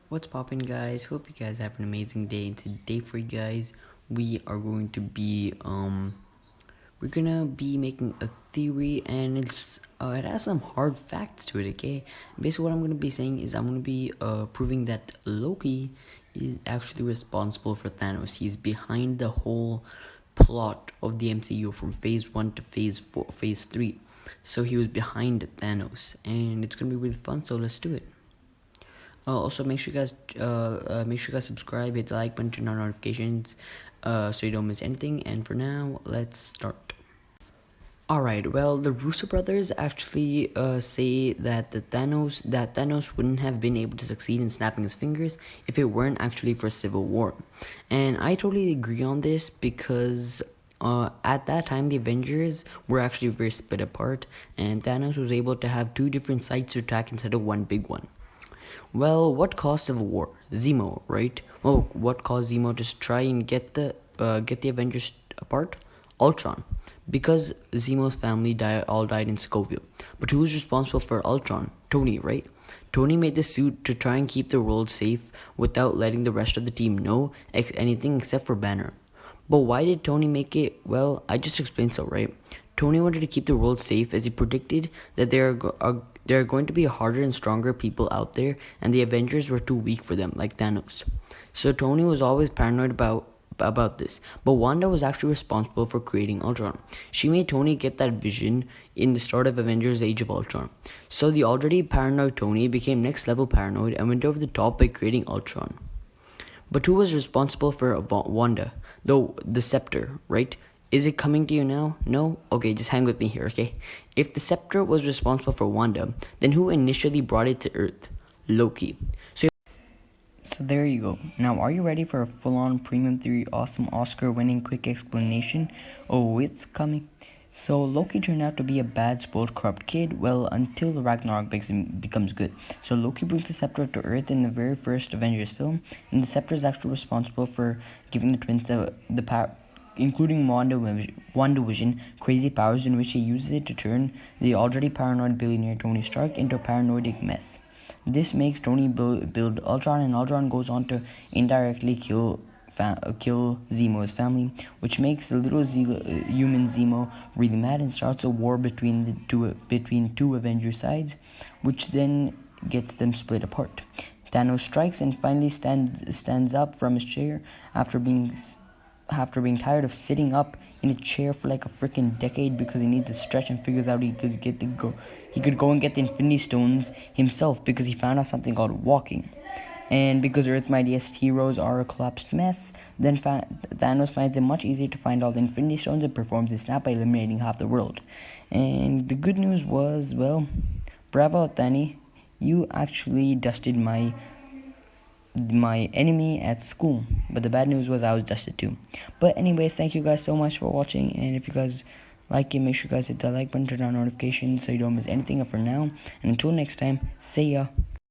What's poppin', guys? Hope you guys have an amazing day. And today for you guys, we are going to be we're gonna be making a theory, and it has some hard facts to it. Okay, basically what I'm gonna be saying is I'm gonna be proving that Loki is actually responsible for Thanos. He's behind the whole plot of the MCU from phase 1 to phase 3. So he was behind Thanos, and it's gonna be really fun. So let's do it. Also, make sure you guys subscribe, hit the like button, turn on notifications, so you don't miss anything. And for now, let's start. Alright, well, the Russo brothers actually say that Thanos wouldn't have been able to succeed in snapping his fingers if it weren't actually for civil war, and I totally agree on this because at that time the Avengers were actually very split apart, and Thanos was able to have two different sides to attack instead of one big one. Well, what caused civil war? Zemo, right? Well, what caused Zemo to try and get the Avengers apart? Ultron, because Zemo's family all died in Scoville. But who's responsible for Ultron? Tony, right? Tony made the suit to try and keep the world safe without letting the rest of the team know anything except for Banner. But why did Tony make it? Well, I just explained so, right? Tony wanted to keep the world safe as he predicted that there are going to be harder and stronger people out there, and the Avengers were too weak for them, like Thanos. So Tony was always paranoid about this. But Wanda was actually responsible for creating Ultron. She made Tony get that vision in the start of Avengers Age of Ultron. So the already paranoid Tony became next level paranoid and went over the top by creating Ultron. But who was responsible for Wanda? Though the scepter, right? Is it coming to you now? No? Okay, just hang with me here, okay? If the scepter was responsible for Wanda, then who initially brought it to Earth? Loki. So there you go. Now, are you ready for a full-on premium theory, awesome Oscar-winning quick explanation? Oh, it's coming. So Loki turned out to be a bad, spoiled, corrupt kid, well, until the Ragnarok becomes good. So Loki brings the scepter to Earth in the very first Avengers film, and the scepter is actually responsible for giving the twins the power, including WandaVision, crazy powers in which he uses it to turn the already paranoid billionaire Tony Stark into a paranoid mess. This makes Tony build Ultron, and Ultron goes on to indirectly kill Zemo's family, which makes the little human Zemo really mad and starts a war between two Avenger sides, which then gets them split apart. Thanos strikes and finally stands up from his chair after being tired of sitting up in a chair for like a freaking decade because he needs to stretch, and figures out he could go and get the Infinity Stones himself because he found out something called walking. And because Earth's mightiest heroes are a collapsed mess, then Thanos finds it much easier to find all the Infinity Stones and performs his snap by eliminating half the world. And the good news was, well, bravo, Thani, you actually dusted my enemy at school. But the bad news was I was dusted too. But anyways, thank you guys so much for watching, and if you guys like it, make sure you guys hit the like button, turn on notifications so you don't miss anything. And for now, and until next time, see ya.